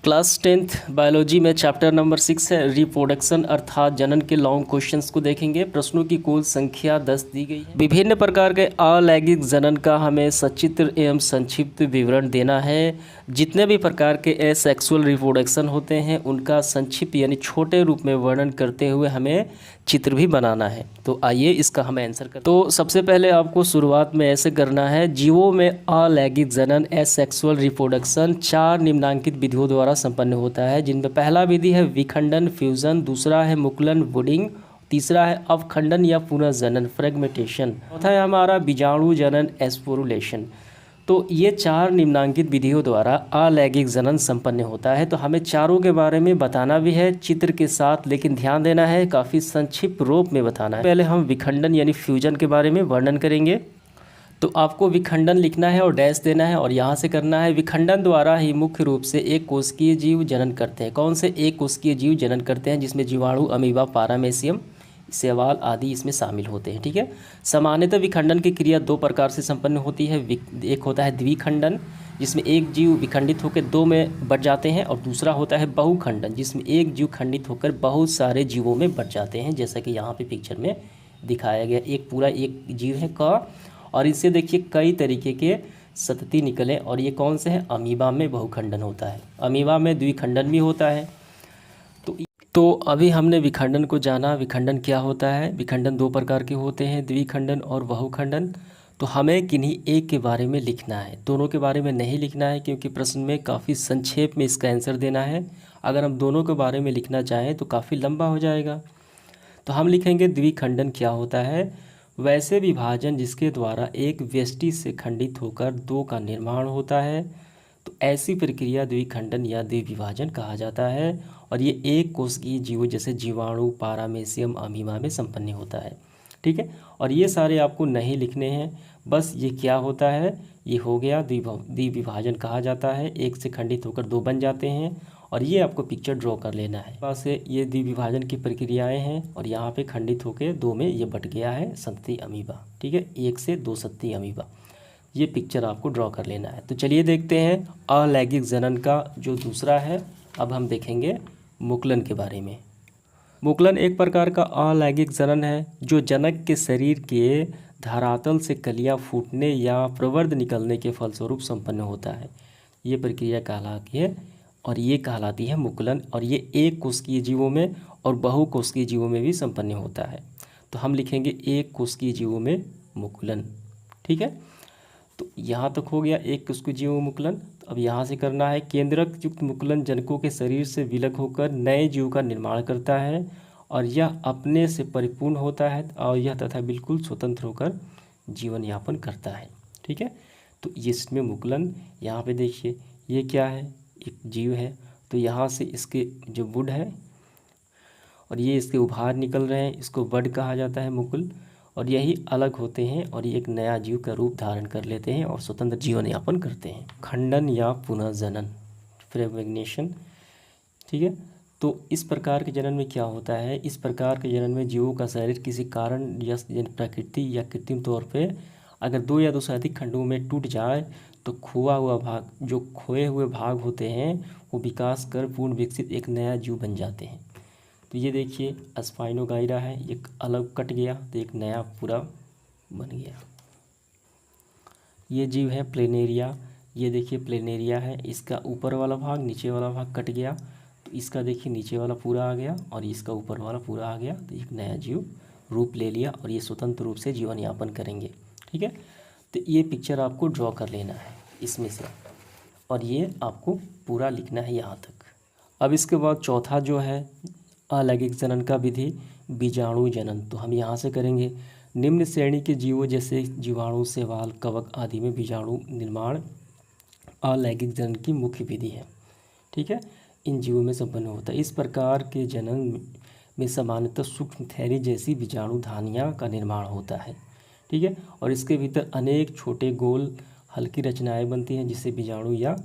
Class 10th biology में chapter number 6 है reproduction अर्थात जनन के लॉन्ग क्वेश्चंस को देखेंगे। प्रश्नों की कुल संख्या 10 दी गई है। विभिन्न प्रकार के अलैंगिक जनन का हमें सचित्र एवं संक्षिप्त विवरण देना है। जितने भी प्रकार के एसेक्सुअल रिप्रोडक्शन होते हैं उनका संक्षिप्त यानी छोटे रूप में वर्णन करते हुए हमें चित्र भी बनाना है। तो आइए इसका हम आंसर करते हैं। तो सबसे पहले आपको शुरुआत में ऐसे करना है, जीवों में अलैंगिक जनन एसेक्सुअल रिप्रोडक्शन 4 निम्नांकित विधियों द्वारा संपन्न होता है, जिनमें पहला विधि है विखंडन फ्यूजन, दूसरा है मुकुलन वुडिंग, तीसरा है अवखंडन या पुनर्जनन फ्रेगमेंटेशन, चौथा है हमारा बीजाणु जनन एस्पोरुलेशन। तो ये 4 निम्नांकित विधियों द्वारा अलैंगिक जनन संपन्न होता है। तो हमें चारों के बारे में बताना भी है चित्र के साथ, लेकिन ध्यान देना है काफ़ी संक्षिप्त रूप में बताना है। पहले हम विखंडन यानी फ्यूजन के बारे में वर्णन करेंगे। तो आपको विखंडन लिखना है और डैश देना है और यहाँ से करना है। विखंडन द्वारा ही मुख्य रूप से एक कोशिकीय जीव जनन करते हैं। कौन से एक कोशिकीय जीव जनन करते हैं? जिसमें जीवाणु, अमीबा, पारामेसियम, शैवाल आदि इसमें शामिल होते हैं। ठीक है। सामान्यतः विखंडन की क्रिया 2 प्रकार से संपन्न होती है। एक होता है द्विखंडन, जिसमें एक जीव विखंडित होकर 2 में बट जाते हैं, और दूसरा होता है बहुखंडन, जिसमें एक जीव खंडित होकर बहुत सारे जीवों में बट जाते हैं, जैसा कि यहाँ पे पिक्चर में दिखाया गया। एक पूरा एक जीव है क, और इससे देखिए कई तरीके के संतति निकले, और ये कौन से हैं? अमीबा में बहुखंडन होता है, अमीबा में द्विखंडन भी होता है। तो अभी हमने विखंडन को जाना। विखंडन क्या होता है? विखंडन 2 प्रकार के होते हैं, द्विखंडन और बहुखंडन। तो हमें किन्हीं एक के बारे में लिखना है, दोनों के बारे में नहीं लिखना है, क्योंकि प्रश्न में काफ़ी संक्षेप में इसका आंसर देना है। अगर हम दोनों के बारे में लिखना चाहें तो काफ़ी लंबा हो जाएगा। तो हम लिखेंगे द्विखंडन क्या होता है? वैसे विभाजन जिसके द्वारा एक व्यष्टि से खंडित होकर 2 का निर्माण होता है, तो ऐसी प्रक्रिया द्विखंडन या द्विविभाजन कहा जाता है। और ये एक कोशिकीय जीवों जैसे जीवाणु, पारामेसियम, अमीबा में संपन्न होता है। ठीक है। और ये सारे आपको नहीं लिखने हैं, बस ये क्या होता है, ये हो गया द्विविभाजन कहा जाता है। एक से खंडित होकर 2 बन जाते हैं, और ये आपको पिक्चर ड्रॉ कर लेना है। बस ये द्विविभाजन की प्रक्रियाएं हैं, और यहाँ पे खंडित होकर 2 में ये बट गया है संतति अमीबा। ठीक है, 1 से 2 संतति अमीबा। ये पिक्चर आपको ड्रॉ कर लेना है। तो चलिए देखते हैं अलैंगिक जनन का जो दूसरा है। अब हम देखेंगे मुकुलन के बारे में। मुकुलन एक प्रकार का अलैंगिक जनन है जो जनक के शरीर के धरातल से कलियां फूटने या प्रवर्ध निकलने के फलस्वरूप संपन्न होता है। ये प्रक्रिया कहलाती है, और ये कहलाती है मुकुलन। और ये एक कोशिकीय जीवों में और बहुकोशिकीय जीवों में भी संपन्न होता है। तो हम लिखेंगे एक कोशिकीय जीवों में मुकुलन। ठीक है। तो यहाँ तक हो गया एक कोशिकीय जीवों मुकुलन। तो अब यहाँ से करना है केंद्रक युक्त मुकुलन जनकों के शरीर से विलग होकर नए जीव का निर्माण करता है, और यह अपने से परिपूर्ण होता है, और यह तथा बिल्कुल स्वतंत्र होकर जीवन यापन करता है। ठीक है। तो इसमें मुकुलन, यहाँ पे देखिए ये क्या है, एक जीव है। तो यहाँ से इसके जो बुड है और ये इसके उभार निकल रहे हैं, इसको बड कहा जाता है, मुकुल। और यही अलग होते हैं और ये एक नया जीव का रूप धारण कर लेते हैं और स्वतंत्र जीवन यापन करते हैं। खंडन या पुनर्जनन फ्रेगमेंटेशन। ठीक है। तो इस प्रकार के जनन में क्या होता है? इस प्रकार के जनन में जीवों का शरीर किसी कारण या प्रकृति या कृत्रिम तौर पे अगर 2 या 2 से अधिक खंडों में टूट जाए, तो खोआ हुआ भाग, जो खोए हुए भाग होते हैं, वो विकास कर पूर्ण विकसित एक नया जीव बन जाते हैं। तो ये देखिए स्पाइनोगायरा है, एक अलग कट गया तो एक नया पूरा बन गया। ये जीव है प्लेनेरिया। ये देखिए प्लेनेरिया है, इसका ऊपर वाला भाग नीचे वाला भाग कट गया, तो इसका देखिए नीचे वाला पूरा आ गया और इसका ऊपर वाला पूरा आ गया, तो एक नया जीव रूप ले लिया और ये स्वतंत्र रूप से जीवन यापन करेंगे। ठीक है। तो ये पिक्चर आपको ड्रॉ कर लेना है इसमें से, और ये आपको पूरा लिखना है यहाँ तक। अब इसके बाद चौथा जो है अलैंगिक जनन का विधि बीजाणु जनन। तो हम यहाँ से करेंगे निम्न श्रेणी के जीवों जैसे जीवाणु, शैवाल, कवक आदि में बीजाणु निर्माण अलैंगिक जनन की मुख्य विधि है। ठीक है। इन जीवों में संपन्न होता है। इस प्रकार के जनन में सामान्यतः सूक्ष्म थैली जैसी बीजाणु धानियाँ का निर्माण होता है। ठीक है। और इसके भीतर अनेक छोटे गोल हल्की रचनाएं बनती हैं, जिसे बीजाणु या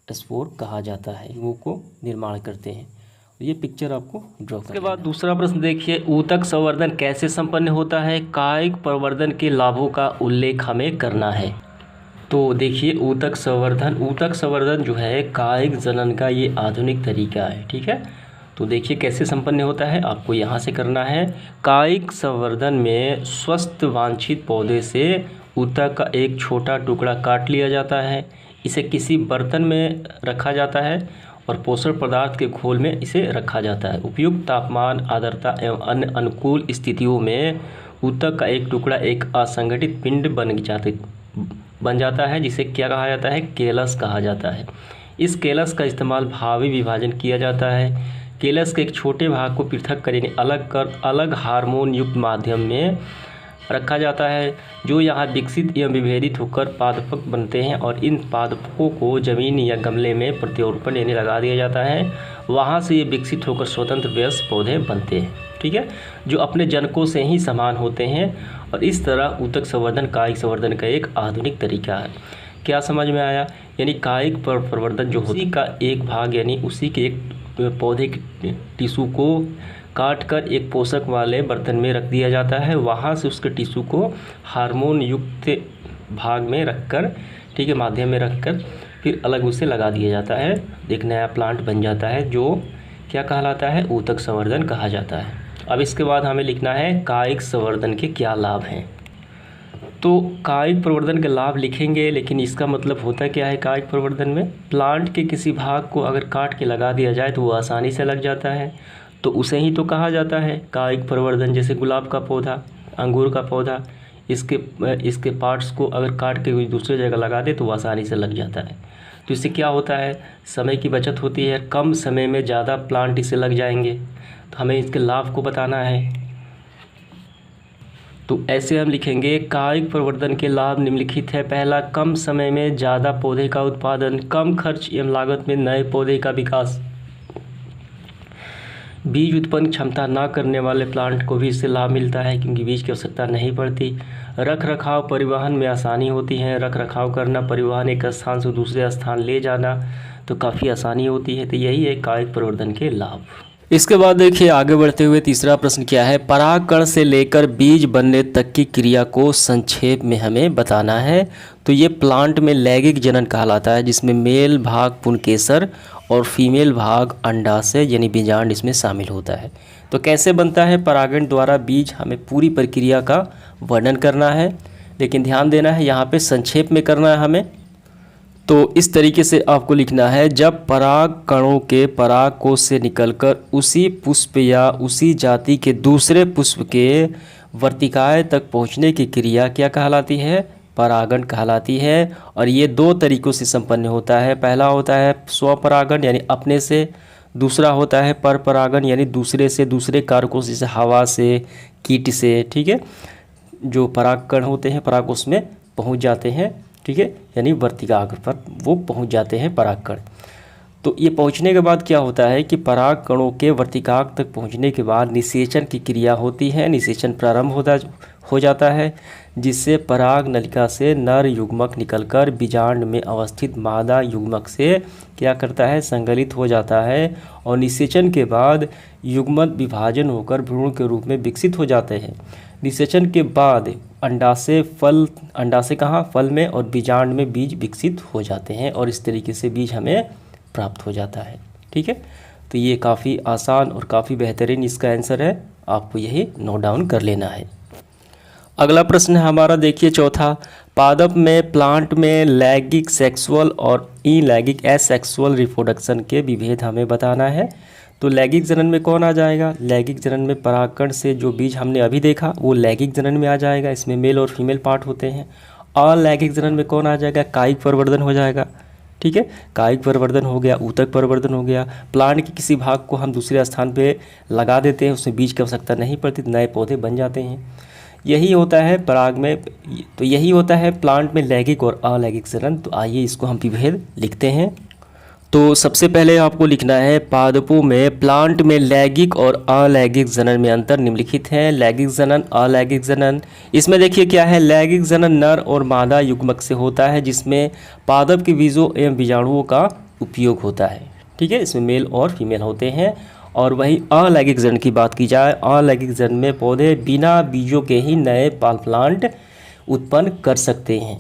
स्पोर कहा जाता है, वो को निर्माण करते हैं। ये पिक्चर आपको ड्रॉ करना है। उसके बाद दूसरा प्रश्न देखिए, ऊतक संवर्धन कैसे संपन्न होता है? कायिक प्रवर्धन के लाभों का उल्लेख हमें करना है। तो देखिए ऊतक संवर्धन जो है कायिक जनन का ये आधुनिक तरीका है। ठीक है, तो देखिए कैसे संपन्न होता है, आपको यहाँ से करना है। कायिक संवर्धन में स्वस्थ वांछित पौधे से ऊतक का एक छोटा टुकड़ा काट लिया जाता है, इसे किसी बर्तन में रखा जाता है और पोषण पदार्थ के घोल में इसे रखा जाता है। उपयुक्त तापमान, आर्द्रता एवं अन्य अनुकूल स्थितियों में ऊतक का एक टुकड़ा एक असंगठित पिंड बन जाता है, जिसे क्या कहा जाता है, केलस कहा जाता है। इस केलस का इस्तेमाल भावी विभाजन किया जाता है। केलस के एक छोटे भाग को पृथक कर यानी अलग हार्मोन युक्त माध्यम में रखा जाता है, जो यहाँ विकसित एवं विभेदित होकर पादपक बनते हैं और इन पादपों को जमीन या गमले में प्रत्यारोपण यानी लगा दिया जाता है। वहाँ से ये विकसित होकर स्वतंत्र वयस्क पौधे बनते हैं। ठीक है, जो अपने जनकों से ही समान होते हैं। और इस तरह ऊतक संवर्धन कायिक संवर्धन का एक आधुनिक तरीका है। क्या समझ में आया? यानी कायिक प्रवर्धन जो उसी का एक भाग यानी उसी के एक पौधे के टिश्यू को काट कर एक पोषक वाले बर्तन में रख दिया जाता है, वहाँ से उसके टिश्यू को हार्मोन युक्त भाग में रखकर, ठीक है, माध्यम में रखकर फिर अलग उसे लगा दिया जाता है, एक नया प्लांट बन जाता है, जो क्या कहलाता है, ऊतक संवर्धन कहा जाता है। अब इसके बाद हमें लिखना है कायिक संवर्धन के क्या लाभ हैं। तो कायिक प्रवर्धन के लाभ लिखेंगे, लेकिन इसका मतलब होता क्या है कायिक प्रवर्धन में? प्लांट के किसी भाग को अगर काट के लगा दिया जाए तो वो आसानी से लग जाता है, तो उसे ही तो कहा जाता है कायिक प्रवर्धन। जैसे गुलाब का पौधा, अंगूर का पौधा, इसके पार्ट्स को अगर काट के कोई दूसरी जगह लगा दे तो वो आसानी से लग जाता है। तो इससे क्या होता है, समय की बचत होती है, कम समय में ज़्यादा प्लांट इससे लग जाएंगे। तो हमें इसके लाभ को बताना है, तो ऐसे हम लिखेंगे कायिक प्रवर्धन के लाभ निम्नलिखित है। पहला, कम समय में ज़्यादा पौधे का उत्पादन, कम खर्च एवं लागत में नए पौधे का विकास। बीज उत्पन्न क्षमता ना करने वाले प्लांट को भी इससे लाभ मिलता है, क्योंकि बीज की आवश्यकता नहीं पड़ती। रख रखाव, परिवहन में आसानी होती है, रख रखाव करना, परिवहन एक स्थान से दूसरे स्थान ले जाना, तो काफ़ी आसानी होती है। तो यही है कायिक प्रवर्धन के लाभ। इसके बाद देखिए आगे बढ़ते हुए तीसरा प्रश्न क्या है, परागकण से लेकर बीज बनने तक की क्रिया को संक्षेप में हमें बताना है। तो ये प्लांट में लैंगिक जनन कहलाता है, जिसमें मेल भाग पुंकेसर और फीमेल भाग अंडाशय यानी बीजांड इसमें शामिल होता है। तो कैसे बनता है परागण द्वारा बीज, हमें पूरी प्रक्रिया का वर्णन करना है, लेकिन ध्यान देना है यहाँ पे संक्षेप में करना है हमें। तो इस तरीके से आपको लिखना है, जब पराग कणों के पराग कोश से निकलकर उसी पुष्प या उसी जाति के दूसरे पुष्प के वर्तिकाएँ तक पहुँचने की क्रिया क्या कहलाती है, परागण कहलाती है। और ये दो तरीक़ों से संपन्न होता है। पहला होता है स्वपरागण यानी अपने से, दूसरा होता है पर परागण यानी दूसरे से, दूसरे कारकों से, जैसे हवा से, कीट से, ठीक है, जो परागकण होते हैं परागकोश में पहुंच जाते हैं, ठीक है, यानी वर्तिका पर वो पहुंच जाते हैं परागकण। तो ये पहुंचने के बाद क्या होता है कि पराग कणों के वर्तिकाक तक पहुंचने के बाद निषेचन की क्रिया होती है, निषेचन प्रारंभ हो जाता है, जिससे पराग नलिका से नर युग्मक निकलकर बीजांड में अवस्थित मादा युग्मक से क्या करता है, संगलित हो जाता है। और निषेचन के बाद युग्मक विभाजन होकर भ्रूण के रूप में विकसित हो जाते हैं। निषेचन के बाद अंडाशय फल में और बीजांड में बीज विकसित हो जाते हैं, और इस तरीके से बीज हमें प्राप्त हो जाता है। ठीक है, तो ये काफ़ी आसान और काफ़ी बेहतरीन इसका आंसर है, आपको यही नोट डाउन कर लेना है। अगला प्रश्न है हमारा, देखिए चौथा, पादप में प्लांट में लैंगिक सेक्सुअल और इलैंगिक एसेक्सुअल रिप्रोडक्शन के विभेद हमें बताना है। तो लैंगिक जनन में कौन आ जाएगा, लैंगिक जनन में परागकण से जो बीज हमने अभी देखा वो लैंगिक जनन में आ जाएगा, इसमें मेल और फीमेल पार्ट होते हैं। अलैंगिक जनन में कौन आ जाएगा, कायिक प्रवर्धन हो जाएगा। ठीक है, कायिक प्रवर्धन हो गया, ऊतक प्रवर्धन हो गया। प्लांट के किसी भाग को हम दूसरे स्थान पे लगा देते हैं, उसमें बीज की आवश्यकता नहीं पड़ती, नए पौधे बन जाते हैं। यही होता है पराग में, तो यही होता है प्लांट में लैंगिक और अलैंगिक जनन। तो आइए इसको हम विभेद लिखते हैं। तो सबसे पहले आपको लिखना है, पादपों में प्लांट में लैंगिक और अलैंगिक जनन में अंतर निम्नलिखित है। लैंगिक जनन, अलैंगिक जनन, इसमें देखिए क्या है, लैंगिक जनन नर और मादा युग्मक से होता है, जिसमें पादप के बीजों एवं बीजाणुओं का उपयोग होता है। ठीक है, इसमें मेल और फीमेल होते हैं। और वहीं अलैंगिक जनन की बात की जाए, अलैंगिक जनन में पौधे बिना बीजों के ही नए प्लांट उत्पन्न कर सकते हैं।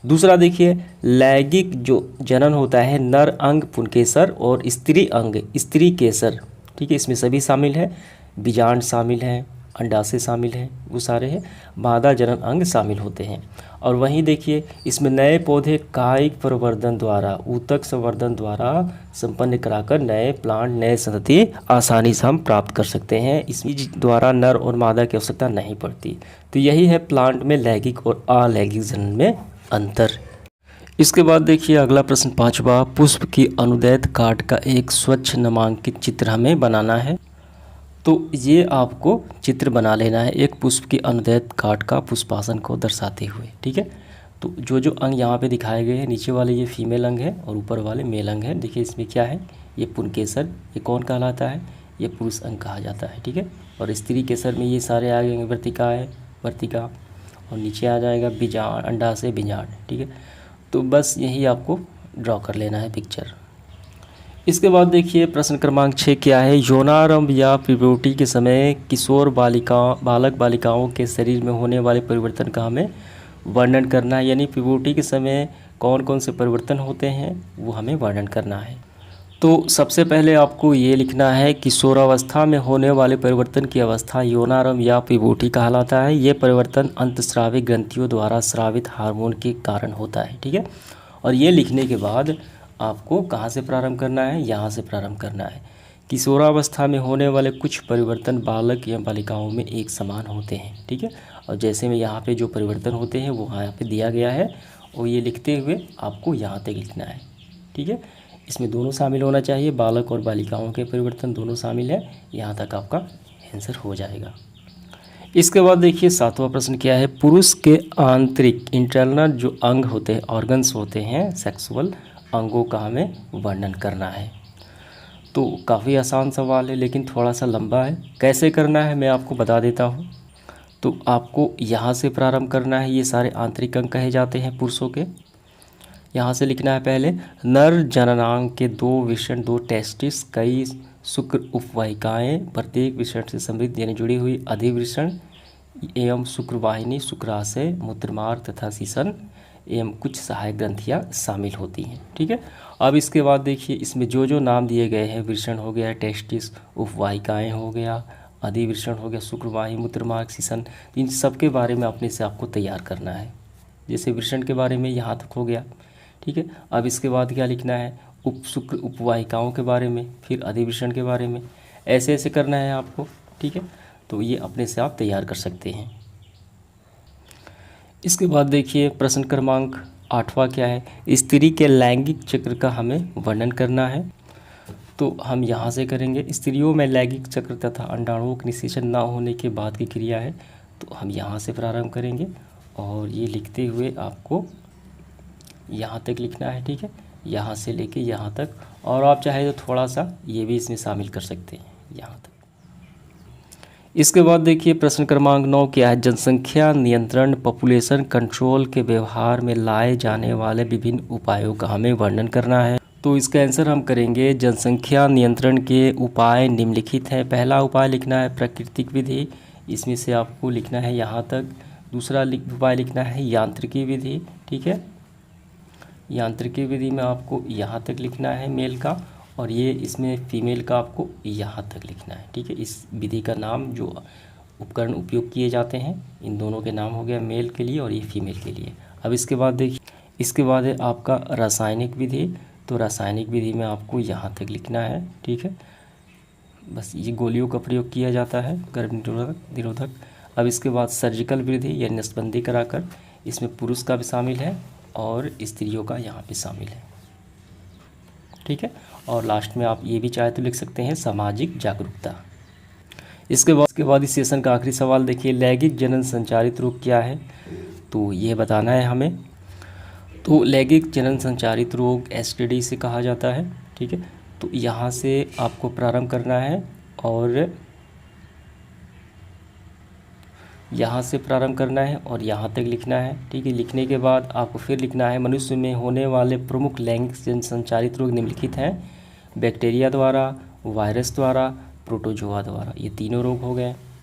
दूसरा देखिए, लैंगिक जो जनन होता है, नर अंग पुंकेसर और स्त्री अंग स्त्री केसर, ठीक है, इसमें सभी शामिल है, बीजांड शामिल है, अंडाशय शामिल है, वो सारे हैं, मादा जनन अंग शामिल होते हैं। और वहीं देखिए, इसमें नए पौधे कायिक प्रवर्धन द्वारा, ऊतक संवर्धन द्वारा संपन्न कराकर नए प्लांट, नए संतति आसानी से हम प्राप्त कर सकते हैं। इसमें द्वारा नर और मादा की आवश्यकता नहीं पड़ती। तो यही है प्लांट में लैंगिक और अलैंगिक जनन में अंतर। इसके बाद देखिए अगला प्रश्न 5वां, पुष्प की अनुदैर्ध्य काट का एक स्वच्छ नामांकित चित्र हमें बनाना है। तो ये आपको चित्र बना लेना है एक पुष्प की अनुदैर्ध्य काट का पुष्पासन को दर्शाते हुए, ठीक है। तो जो अंग यहाँ पे दिखाए गए हैं, नीचे वाले ये फीमेल अंग है और ऊपर वाले मेल अंग है। देखिए इसमें क्या है, ये पुंकेसर, ये कौन कहलाता है, ये पुरुष अंग कहा जाता है, ठीक है। और स्त्री केसर में ये सारे आ गए, वर्तिका है, वर्तिका, और नीचे आ जाएगा बीजांड, अंडाशय, बीजांड, ठीक है। तो बस यही आपको ड्रॉ कर लेना है पिक्चर। इसके बाद देखिए प्रश्न क्रमांक 6 क्या है, यौनारंभ या प्यूबर्टी के समय किशोर बालक बालिकाओं के शरीर में होने वाले परिवर्तन का हमें वर्णन करना है। यानी प्यूबर्टी के समय कौन कौन से परिवर्तन होते हैं वो हमें वर्णन करना है। तो सबसे पहले आपको ये लिखना है, किशोरावस्था में होने वाले परिवर्तन की अवस्था यौनारंभ या प्यूबर्टी कहलाता है। ये परिवर्तन अंतस्रावी ग्रंथियों द्वारा स्रावित हार्मोन के कारण होता है, ठीक है। और ये लिखने के बाद आपको कहाँ से प्रारंभ करना है, यहाँ से प्रारंभ करना है। किशोरावस्था में होने वाले कुछ परिवर्तन बालक या बालिकाओं में एक समान होते हैं, ठीक है। और जैसे में यहाँ पे जो परिवर्तन होते हैं वो यहाँ पे दिया गया है, और ये लिखते हुए आपको यहाँ तक लिखना है, ठीक है। इसमें दोनों शामिल होना चाहिए, बालक और बालिकाओं के परिवर्तन दोनों शामिल है, यहाँ तक आपका आंसर हो जाएगा। इसके बाद देखिए 7वां प्रश्न क्या है, पुरुष के आंतरिक इंटरनल जो अंग होते हैं, ऑर्गन्स होते हैं, सेक्सुअल अंगों का हमें वर्णन करना है। तो काफ़ी आसान सवाल है लेकिन थोड़ा सा लंबा है। कैसे करना है मैं आपको बता देता हूँ। तो आपको यहाँ से प्रारंभ करना है, ये सारे आंतरिक अंग कहे जाते हैं पुरुषों के। यहाँ से लिखना है पहले, नर जननांग के 2 वृषण, 2 टेस्टिस, कई शुक्र उपवाहिकाएँ, प्रत्येक वृषण से समृद्ध यानी जुड़ी हुई अधिवृषण एवं शुक्रवाहिनी, शुक्राशय, मूत्रमार्ग तथा सीसन एवं कुछ सहायक ग्रंथियाँ शामिल होती हैं, ठीक है। अब इसके बाद देखिए इसमें जो नाम दिए गए हैं, वृषण हो गया, टेस्टिस, उपवाहिकाएँ हो गया, अधिवृषण हो गया, शुक्रवाहिनी, मूत्रमार्ग, सीसन, इन सब के बारे में अपने से आपको तैयार करना है। जैसे वृषण के बारे में यहाँ तक हो गया, ठीक है। अब इसके बाद क्या लिखना है, शुक्र उपवाहिकाओं के बारे में, फिर अधिवृषण के बारे में, ऐसे ऐसे करना है आपको, ठीक है। तो ये अपने से आप तैयार कर सकते हैं। इसके बाद देखिए प्रश्न क्रमांक 8वां क्या है, स्त्री के लैंगिक चक्र का हमें वर्णन करना है। तो हम यहाँ से करेंगे, स्त्रियों में लैंगिक चक्र तथा अंडाणुओं का निषेचन न होने के बाद की क्रिया है। तो हम यहाँ से प्रारंभ करेंगे और ये लिखते हुए आपको यहाँ तक लिखना है, ठीक है, यहाँ से लेके यहाँ तक। और आप चाहे तो थोड़ा सा ये भी इसमें शामिल कर सकते हैं यहाँ तक। इसके बाद देखिए प्रश्न क्रमांक 9 क्या है, जनसंख्या नियंत्रण पॉपुलेशन कंट्रोल के व्यवहार में लाए जाने वाले विभिन्न उपायों का हमें वर्णन करना है। तो इसका आंसर हम करेंगे, जनसंख्या नियंत्रण के उपाय निम्नलिखित हैं। पहला उपाय लिखना है प्राकृतिक विधि, इसमें से आपको लिखना है यहाँ तक। दूसरा उपाय लिखना है यांत्रिकी विधि, ठीक है, यांत्रिकी विधि में आपको यहाँ तक लिखना है मेल का, और ये इसमें फीमेल का आपको यहाँ तक लिखना है, ठीक है। इस विधि का नाम जो उपकरण उपयोग किए जाते हैं, इन दोनों के नाम हो गया, मेल के लिए और ये फीमेल के लिए। अब इसके बाद देखिए, इसके बाद है आपका रासायनिक विधि। तो रासायनिक विधि में आपको यहाँ तक लिखना है, ठीक है। बस ये गोलियों का प्रयोग किया जाता है, गर्भ निरोधक। अब इसके बाद सर्जिकल विधि यानी नसबंदी कराकर, इसमें पुरुष का भी शामिल है और स्त्रियों का यहाँ पे शामिल है, ठीक है। और लास्ट में आप ये भी चाहे तो लिख सकते हैं सामाजिक जागरूकता। इसके बाद इस सेशन का आखिरी सवाल देखिए, लैंगिक जनन संचारित रोग क्या है, तो ये बताना है हमें। तो लैंगिक जनन संचारित रोग STD से कहा जाता है, ठीक है। तो यहाँ से आपको प्रारंभ करना है और यहाँ से प्रारंभ करना है और यहाँ तक लिखना है, ठीक है। लिखने के बाद आपको फिर लिखना है, मनुष्य में होने वाले प्रमुख लैंगिक जन संचारित रोग निम्नलिखित हैं, बैक्टीरिया द्वारा, वायरस द्वारा, प्रोटोजोआ द्वारा। ये तीनों रोग हो गए।